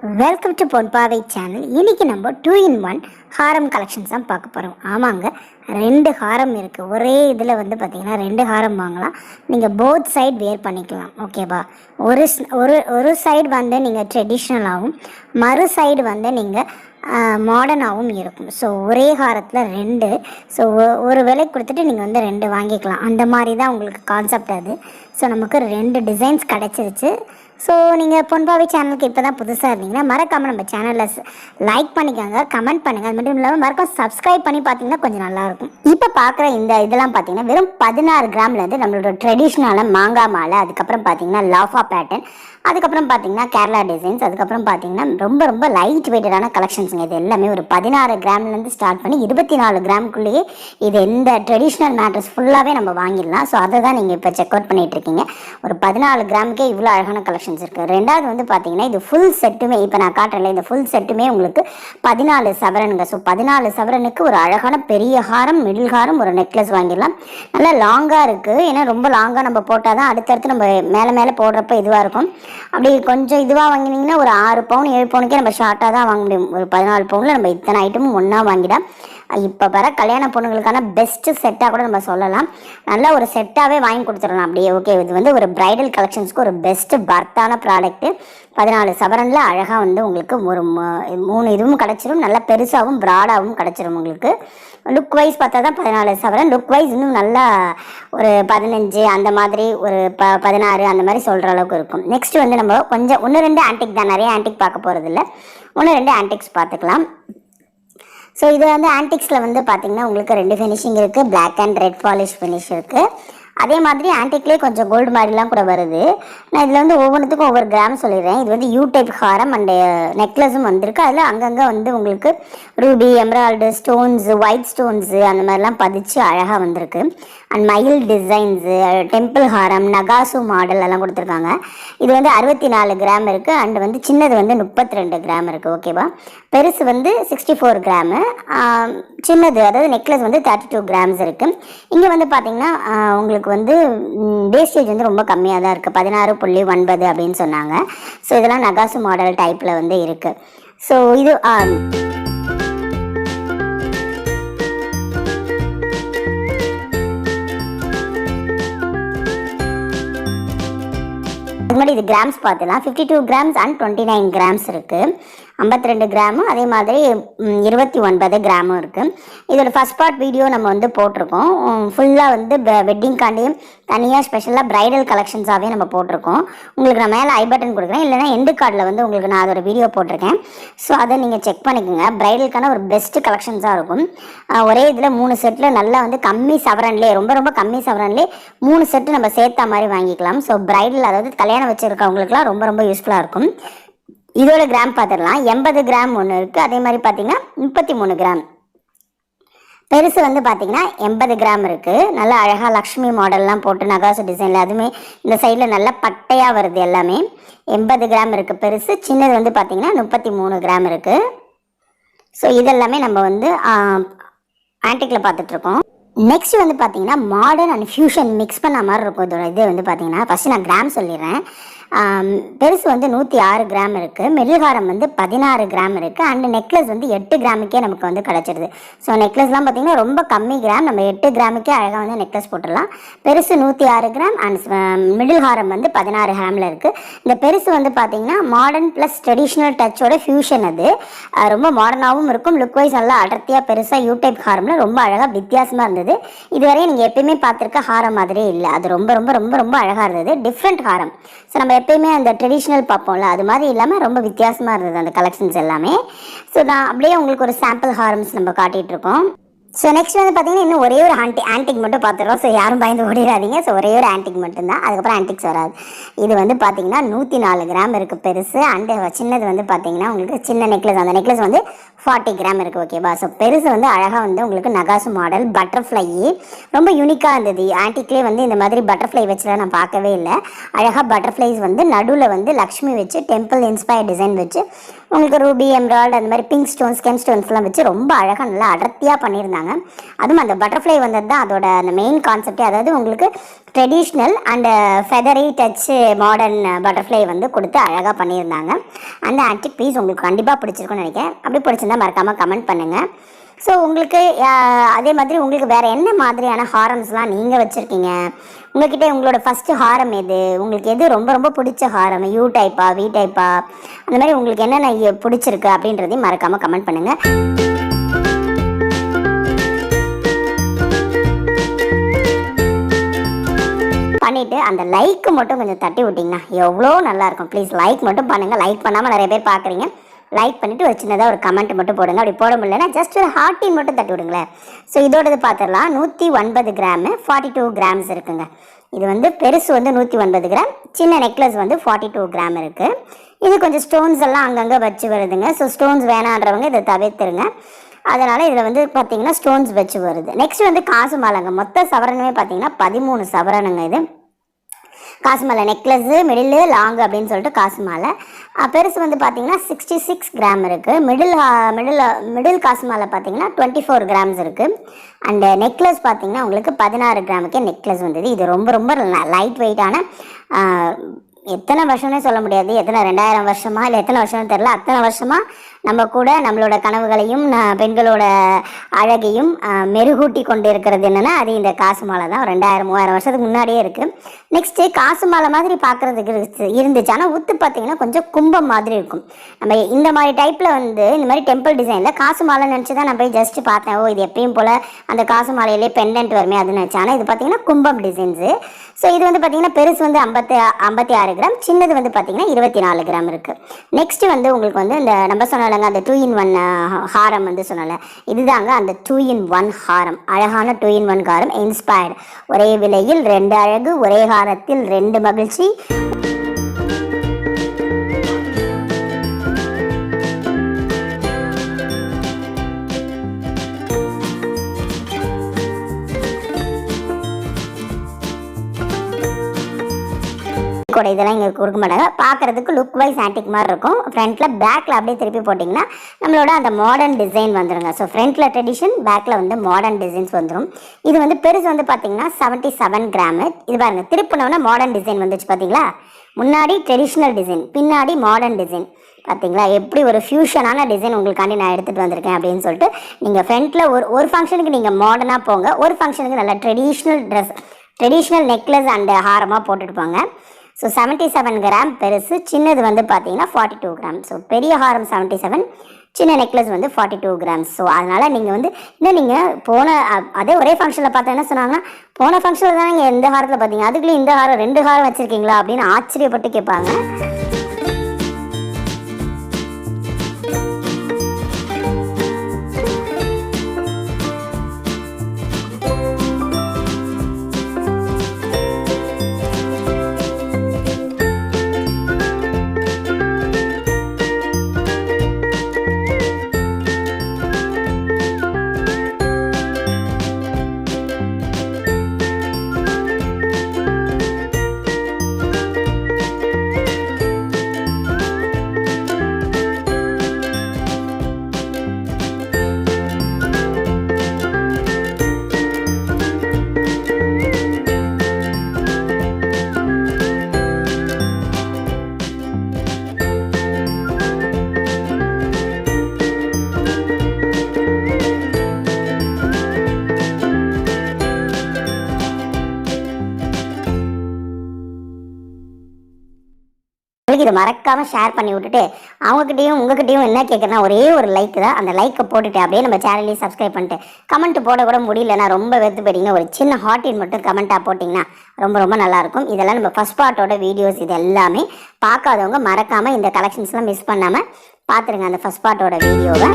Welcome to பொன்பாவை channel. இன்றைக்கி நம்ம 2-in-1 ஹாரம் collections தான் பார்க்க போகிறோம். ஆமாங்க, 2 ஹாரம் இருக்குது. ஒரே இதில் வந்து பார்த்திங்கன்னா 2 ஹாரம் வாங்கலாம். நீங்கள் போத் சைடு வேர் பண்ணிக்கலாம். ஓகேவா? ஒரு சைடு வந்து நீங்கள் ட்ரெடிஷ்னலாகவும் மறு சைடு வந்து நீங்கள் மாடர்னாகவும் இருக்கும். ஸோ ஒரே ஹாரத்தில் 2. ஸோ ஒரு விலை கொடுத்துட்டு நீங்கள் வந்து 2 வாங்கிக்கலாம். அந்த மாதிரி தான் உங்களுக்கு கான்செப்ட் அது. ஸோ நமக்கு 2 டிசைன்ஸ் கிடச்சிருச்சு. ஸோ நீங்கள் பொன்பாவை சேனலுக்கு இப்போ தான் புதுசாக இருந்தீங்கன்னா மறக்காமல் நம்ம சேனலில் லைக் பண்ணிக்கோங்க, கமெண்ட் பண்ணுங்கள். அது மட்டும் இல்லாமல் மறக்காம சப்ஸ்கிரைப் பண்ணி பார்த்தீங்கன்னா கொஞ்சம் நல்லாயிருக்கும். இப்போ பார்க்குற இதெல்லாம் பார்த்தீங்கன்னா வெறும் 16 கிராம்லேருந்து நம்மளோட ட்ரெடிஷ்னலான மாங்காய் மாலை, அதுக்கப்புறம் பார்த்தீங்கன்னா லாஃபா பேட்டர்ன், அதுக்கப்புறம் பார்த்தீங்கன்னா கேரளா டிசைன்ஸ், அதுக்கப்புறம் பார்த்தீங்கன்னா ரொம்ப லைட் வெயிட்டடான கலெக்ஷன்ஸுங்க. இது எல்லாமே ஒரு 16 கிராம்லேருந்து ஸ்டார்ட் பண்ணி 24 கிராமுக்குள்ளேயே இது எந்த ட்ரெடிஷ்னல் மேட்டர்ஸ் ஃபுல்லாகவே நம்ம வாங்கிடலாம். ஸோ அதை தான் நீங்கள் இப்போ செக் அவுட் பண்ணிகிட்டு இருக்கீங்க. ஒரு 14 கிராமுக்கே இவ்வளோ அழகான கலெக்ஷன்ஸ் இருக்குது. ரெண்டாவது வந்து பார்த்தீங்கன்னா இது ஃபுல் செட்டுமே, இப்போ நான் காட்டுறேன், இந்த ஃபுல் செட்டுமே உங்களுக்கு 14 சவரனுங்க. ஸோ 14 சவரனுக்கு ஒரு அழகான பெரிய ஹாரம், மிடில் ஹாரம், ஒரு நெக்லஸ் வாங்கிடலாம். நல்லா லாங்காக இருக்குது. ஏன்னா ரொம்ப லாங்காக நம்ம போட்டால் தான் அடுத்தடுத்து நம்ம மேலே போடுறப்ப இதுவாக இருக்கும். அப்படி கொஞ்சம் இதுவாக வாங்கினீங்கன்னா ஒரு 6 பவுன் 7 பவுனுக்கே நம்ம ஷார்ட்டாக தான் வாங்க முடியும். ஒரு 14 பவுனில் நம்ம இத்தனை ஐட்டமும் ஒன்றா வாங்கிட்டா இப்போ வர கல்யாண பொண்ணுங்களுக்கான பெஸ்ட்டு செட்டாக கூட நம்ம சொல்லலாம். நல்லா ஒரு செட்டாகவே வாங்கி கொடுத்துடலாம் அப்படியே. ஓகே, இது வந்து ஒரு பிரைடல் கலெக்ஷன்ஸ்க்கு ஒரு பெஸ்ட்டு பர்த்தான ப்ராடக்ட்டு. 14 சவரனில் அழகாக வந்து உங்களுக்கு ஒரு 3 இதுவும் கிடச்சிரும். நல்லா பெருசாகவும் ப்ராடாகவும் கிடச்சிரும். உங்களுக்கு லுக் வைஸ் பார்த்தா தான் 14 சவரன். லுக் வைஸ் இன்னும் நல்லா ஒரு 15 அந்த மாதிரி, ஒரு 16 அந்த மாதிரி சொல்கிற அளவுக்கு இருக்கும். நெக்ஸ்ட் வந்து நம்ம கொஞ்சம் 1-2 ஆன்டிக் தான், நிறைய ஆன்டிக் பார்க்க போகிறது இல்லை. 1-2 ஆன்டிக்ஸ் பார்த்துக்கலாம். ஸோ இது வந்து ஆன்டிக்ஸில் வந்து பார்த்திங்கன்னா உங்களுக்கு 2 ஃபினிஷிங் இருக்குது. Black and red polish finish இருக்குது. அதே மாதிரி ஆன்டிக்லேயே கொஞ்சம் கோல்டு மாதிரிலாம் கூட வருது. நான் இதில் வந்து ஒவ்வொன்றுத்துக்கும் ஒவ்வொரு கிராம் சொல்லிடுறேன். இது வந்து யூ டைப் ஹாரம் அண்டு நெக்லஸும் வந்திருக்கு. அதில் அங்கங்கே வந்து உங்களுக்கு Ruby, emerald, stones, white stones அந்த மாதிரிலாம் பதிச்சு அழகாக வந்திருக்கு. அண்ட் மயில் டிசைன்ஸு, டெம்பிள் ஹாரம், நகாசு மாடல் எல்லாம் கொடுத்துருக்காங்க. இது வந்து 64 கிராம் இருக்குது. அண்டு வந்து சின்னது வந்து 32 கிராம் இருக்குது. ஓகேவா? பெருசு வந்து 64 கிராமு, சின்னது அதாவது நெக்லஸ் வந்து 32 கிராம்ஸ் இருக்குது. இங்கே வந்து பார்த்திங்கன்னா உங்களுக்கு வந்து வேஸ்டேஜ் வந்து ரொம்ப கம்மியாக தான் இருக்குது. 16.9 அப்படின்னு சொன்னாங்க. ஸோ இதெல்லாம் நகாசு மாடல் டைப்பில் வந்து இருக்குது. ஸோ இது இது கிராம்ஸ் பார்த்துலாம். 52 கிராம்ஸ் அண்ட் 29 கிராம்ஸ் இருக்குது. 52 கிராமு, அதே மாதிரி 29 கிராமும் இருக்குது. இதோட ஃபஸ்ட் பார்ட் வீடியோ நம்ம வந்து போட்டிருக்கோம். ஃபுல்லாக வந்து வெட்டிங்காண்டியும் தனியாக ஸ்பெஷலாக ப்ரைடல் கலெக்ஷன்ஸாகவே நம்ம போட்டிருக்கோம். உங்களுக்கு நான் மேலே ஐ பட்டன் கொடுக்குறேன், இல்லைனா எண்டு கார்டில் வந்து உங்களுக்கு நான் அதோட வீடியோ போட்டிருக்கேன். ஸோ அதை நீங்கள் செக் பண்ணிக்கோங்க. ப்ரைடலுக்கான ஒரு பெஸ்ட்டு கலெக்ஷன்ஸாக இருக்கும். ஒரே இதில் 3 செட்டில் நல்லா வந்து கம்மி சவரன்லேயே, ரொம்ப கம்மி சவரன்லேயே 3 செட்டு நம்ம சேர்த்த மாதிரி வாங்கிக்கலாம். ஸோ ப்ரைடல் அதாவது கல்யாணம் வச்சுருக்கவங்களுக்குலாம் ரொம்ப யூஸ்ஃபுல்லாக இருக்கும். இதோட கிராம் பார்த்துடலாம். 80 கிராம் ஒன்று இருக்குது. அதே மாதிரி பார்த்தீங்கன்னா 33 கிராம். பெருசு வந்து பார்த்திங்கன்னா 80 கிராம் இருக்குது. நல்லா அழகாக லக்ஷ்மி மாடல்லாம் போட்டு நகாசு டிசைனில், அதுவுமே இந்த சைடில் நல்லா பட்டையாக வருது எல்லாமே. 80 கிராம் இருக்குது பெருசு. சின்னது வந்து பார்த்திங்கன்னா 33 கிராம் இருக்குது. ஸோ இதெல்லாமே நம்ம வந்து ஆன்டிக்கில் பார்த்துட்ருக்கோம். நெக்ஸ்ட் வந்து பார்த்திங்கன்னா மாடர்ன் அண்ட் ஃபியூஷன் மிக்ஸ் பண்ண மாதிரி இருக்கும். இதோட இது வந்து பார்த்திங்கன்னா ஃபஸ்ட்டு நான் கிராம் சொல்லிடுறேன். பெருசு வந்து 106 கிராம் இருக்குது. மிடில்ஹாரம் வந்து 16 கிராம் இருக்குது. அண்டு நெக்லஸ் வந்து 8 கிராமுக்கே நமக்கு வந்து கிடச்சிடுது. ஸோ நெக்லஸ்லாம் பார்த்திங்கன்னா ரொம்ப கம்மி கிராம், நம்ம 8 கிராமுக்கே அழகாக வந்து நெக்லஸ் போட்டுடலாம். பெருசு 106 கிராம் அண்ட் மிடில்ஹாரம் வந்து 16 கிராமில் இருக்குது. இந்த பெருசு வந்து பார்த்திங்கன்னா மாடர்ன் ப்ளஸ் ட்ரெடிஷ்னல் டச்சோட ஃபியூஷன். அது ரொம்ப மாடர்னாகவும் இருக்கும். லுக் வைஸ் நல்லா அடர்த்தியாக பெருசாக யூ டைப் ஹாரமில் ரொம்ப அழகாக வித்தியாசமாக இருந்தது. இதுவரையும் நீங்கள் எப்பயுமே பார்த்துருக்க ஹாரம் மாதிரியே இல்லை. அது ரொம்ப அழகாக இருந்தது. டிஃப்ரெண்ட் ஹாரம். ஸோ நம்ம எப்பயுமே அந்த ட்ரெடிஷ்னல் பார்ப்போம்ல, அது மாதிரி இல்லாமல் ரொம்ப வித்தியாசமாக இருந்தது அந்த கலெக்ஷன்ஸ் எல்லாமே. ஸோ நான் அப்படியே உங்களுக்கு ஒரு சாம்பிள் ஹாரம்ஸ் நம்ம காட்டிகிட்ருக்கோம். ஸோ நெக்ஸ்ட் வந்து பார்த்திங்கன்னா இன்னும் ஒரே ஒரு ஆன்டிக் மட்டும் பார்த்துருவோம். ஸோ யாரும் பயந்து ஓடிடாதீங்க. ஸோ ஒரே ஒரு ஆன்டிக் மட்டும்தான், அதுக்கப்புறம் ஆன்டிக்ஸ் வராது. இது வந்து பார்த்திங்கன்னா 104 கிராம் இருக்குது பெருசு. அண்டு சின்னது வந்து பார்த்திங்கன்னா உங்களுக்கு சின்ன நெக்லஸ், அந்த நெக்லஸ் வந்து 40 கிராம் இருக்குது. ஓகேவா? ஸோ பெருசு வந்து அழகாக வந்து உங்களுக்கு நகாசு மாடல் பட்டர்ஃப்ளை ரொம்ப யூனிக்காக இருந்தது. ஆன்டிக்லேயே வந்து இந்த மாதிரி பட்டர்ஃப்ளை வச்சுலாம் நான் பார்க்கவே இல்லை. அழகாக பட்டர்ஃப்ளைஸ் வந்து நடுவில் வந்து லக்ஷ்மி வச்சு டெம்பிள் இன்ஸ்பயர் டிசைன் வச்சு உங்களுக்கு ரூபி, எம்ராய்டு, அந்த மாதிரி பிங்க் ஸ்டோன்ஸ், கென் ஸ்டோன்ஸ்லாம் வச்சு ரொம்ப அழகாக நல்லா அடர்த்தியாக பண்ணியிருந்தாங்க. பண்ணியிருந்தாங்க. அதுவும் அந்த பட்டர்ஃப்ளை வந்தது தான் அதோட அந்த மெயின் கான்செப்டே. அதாவது உங்களுக்கு traditional and feathery touch modern butterfly வந்து கொடுத்து அழகாக பண்ணியிருந்தாங்க. அந்த ஆன்டிக் பீஸ் உங்களுக்கு கண்டிப்பாக பிடிச்சிருக்குன்னு நினைக்கிறேன். அப்படி பிடிச்சிருந்தா மறக்காமல் கமெண்ட் பண்ணுங்கள். ஸோ உங்களுக்கு அதே மாதிரி உங்களுக்கு வேறு என்ன மாதிரியான ஹாரம்ஸ்லாம் நீங்கள் வச்சுருக்கீங்க, உங்கள்கிட்ட உங்களோட ஃபஸ்ட்டு ஹாரம் எது, உங்களுக்கு எது ரொம்ப ரொம்ப பிடிச்ச ஹாரம், யூ டைப்பா வி டைப்பா, அந்த மாதிரி உங்களுக்கு என்னென்ன பிடிச்சிருக்கு அப்படின்றதையும் மறக்காமல் கமெண்ட் பண்ணுங்கள். பண்ணிவிட்டு அந்த லைக்கு மட்டும் கொஞ்சம் தட்டி விட்டிங்கன்னா எவ்வளோ நல்லாயிருக்கும். ப்ளீஸ் லைக் மட்டும் பண்ணுங்கள். லைக் பண்ணாமல் நிறைய பேர் பார்க்குறீங்க. லைக் பண்ணிவிட்டு ஒரு சின்னதாக ஒரு கமெண்ட் மட்டும் போடுங்க. அப்படி போட முடியலன்னா ஜஸ்ட் ஒரு ஹார்ட்டின் மட்டும் தட்டி விடுங்களேன். ஸோ இதோடது பார்த்துடலாம். 109 கிராமு 42 கிராம்ஸ் இருக்குங்க. இது வந்து பெருசு வந்து 109 கிராம், சின்ன நெக்லஸ் வந்து 42 கிராம் இருக்குது. இது கொஞ்சம் ஸ்டோன்ஸ் எல்லாம் அங்கங்கே வச்சு வருதுங்க. ஸோ ஸ்டோன்ஸ் வேணான்றவங்க இதை தவிர்த்துருங்க. அதனால் இதில் வந்து பார்த்திங்கன்னா ஸ்டோன்ஸ் வச்சு வருது. நெக்ஸ்ட் வந்து காசு மாலைங்க. மொத்த சவரனுமே பார்த்திங்கன்னா 13 சவரனுங்க. இது காசு மாலை நெக்லஸ்ஸு, மிடில், லாங் அப்படின்னு சொல்லிட்டு காசு மாலை. பெருசு வந்து பார்த்திங்கன்னா 66 கிராம் இருக்குது. மிடில் காசு மாலை பார்த்திங்கன்னா 24 கிராம்ஸ் இருக்குது. அண்டு நெக்லஸ் பார்த்திங்கன்னா உங்களுக்கு 16 கிராமுக்கே நெக்லஸ் வந்தது. இது ரொம்ப ரொம்ப லைட் வெயிட்டான, எத்தனை வருஷம்னே சொல்ல முடியாது, எத்தனை 2000 வருஷமா இல்லை எத்தனை வருஷம்னு தெரில, அத்தனை வருஷமாக நம்ம கூட நம்மளோட கனவுகளையும் பெண்களோட அழகையும் மெருகூட்டி கொண்டு இருக்கிறது என்னென்னா அது இந்த காசு மாலை தான். 2000-3000 வருஷத்துக்கு முன்னாடியே இருக்குது. நெக்ஸ்ட்டு காசு மாலை மாதிரி பார்க்குறதுக்கு இருந்துச்சு. ஆனால் உத்து பார்த்திங்கன்னா கொஞ்சம் கும்பம் மாதிரி இருக்கும். நம்ம இந்த மாதிரி டைப்பில் வந்து இந்த மாதிரி டெம்பிள் டிசைனில் காசு மாலை நினச்சி தான் நான் போய் ஜஸ்ட்டு பார்த்தேன். ஓ இது எப்பயும் போல் அந்த காசு மாலையிலே பெண்டன்ட் வருமே அது நினச்சேன். ஆனால் இது பார்த்திங்கன்னா கும்பம் டிசைன்ஸு. ஸோ இது வந்து பார்த்திங்கன்னா பெருசு வந்து 56 கிராம், சின்னது வந்து பார்த்திங்கன்னா 24 கிராம் இருக்குது. நெக்ஸ்ட்டு வந்து உங்களுக்கு வந்து இந்த நம்ம சொன்னாலங்க அந்த 2-in-1 ஹாரம் வந்து சொன்னால, இதுதாங்க அந்த 2-in-1 ஹாரம். அழகான 2-in-1 ஹாரம், இன்ஸ்பயர்டு. ஒரே விலையில் 2 அழகு, ஒரே ஹாரத்தில் 2 மகிழ்ச்சி. கூட இதெல்லாம் இங்கே கொடுக்க மாட்டாங்க. பார்க்குறதுக்கு லுக் வைஸ் ஆன்டிக் மாதிரி இருக்கும். ஃப்ரண்ட்டில் பேக்கில் அப்படியே திருப்பி போட்டிங்கன்னா நம்மளோட அந்த மாடர்ன் டிசைன் வந்துடுங்க. ஸோ ஃப்ரண்ட்டில் ட்ரெடிஷன், பேக்கில் வந்து மாடர்ன் டிசைன்ஸ் வந்துடும். இது வந்து பெருசு வந்து பார்த்திங்கன்னா 77 கிராமு. இது பாருங்கள், திருப்பினோன்னா மாடர்ன் டிசைன் வந்துச்சு பார்த்தீங்களா. முன்னாடி ட்ரெடிஷ்னல் டிசைன், பின்னாடி மாடர்ன் டிசைன். பார்த்தீங்களா எப்படி ஒரு ஃபியூஷனான டிசைன் உங்களுக்காண்டி நான் எடுத்துகிட்டு வந்திருக்கேன் அப்படின்னு சொல்லிட்டு. நீங்கள் ஃப்ரண்ட்டில் ஒரு ஃபங்க்ஷனுக்கு நீங்கள் மாடர்னாக போங்க, ஒரு ஃபங்க்ஷனுக்கு நல்லா ட்ரெடிஷ்னல் நெக்லஸ் அண்ட் ஹாரமாக போட்டுட்டு போங்க. ஸோ 77 கிராம் பெருசு, சின்னது வந்து பார்த்தீங்கன்னா 42 கிராம். ஸோ பெரிய ஹாரம் 77, சின்ன நெக்லஸ் வந்து 42 கிராம்ஸ். ஸோ அதனால் நீங்கள் வந்து இன்னும் நீங்கள் அதே ஒரே ஃபங்க்ஷனில் பார்த்தா என்ன சொன்னாங்கன்னா, போன ஃபங்க்ஷனில் தான் நீங்கள் எந்த ஹாரத்தில் பார்த்தீங்க, அதுக்குள்ளே இந்த ஹாரம் 2 ஹாரம் வச்சுருக்கீங்களா அப்படின்னு ஆச்சரியப்பட்டு கேட்பாங்க. இதை மறக்காமல் ஷேர் பண்ணி விட்டுட்டு அவங்ககிட்டையும் உங்ககிட்டையும் என்ன கேட்குறேன்னா ஒரே ஒரு லைக் தான். அந்த லைக்கை போட்டுட்டு அப்படியே நம்ம சேனலையும் சப்ஸ்கிரைப் பண்ணிட்டு கமெண்ட் போட கூட முடியலன்னா ரொம்ப வெறுத்து போயிட்டீங்கன்னா ஒரு சின்ன ஹார்ட்டின் மட்டும் கமெண்ட்டாக போட்டிங்கன்னா ரொம்ப ரொம்ப நல்லாயிருக்கும். இதெல்லாம் நம்ம ஃபஸ்ட் பார்ட்டோட வீடியோஸ். இது எல்லாமே பார்க்காதவங்க மறக்காமல் இந்த கலெக்ஷன்ஸ்லாம் மிஸ் பண்ணாமல் பார்த்துருங்க அந்த ஃபஸ்ட் பார்ட்டோட வீடியோவை.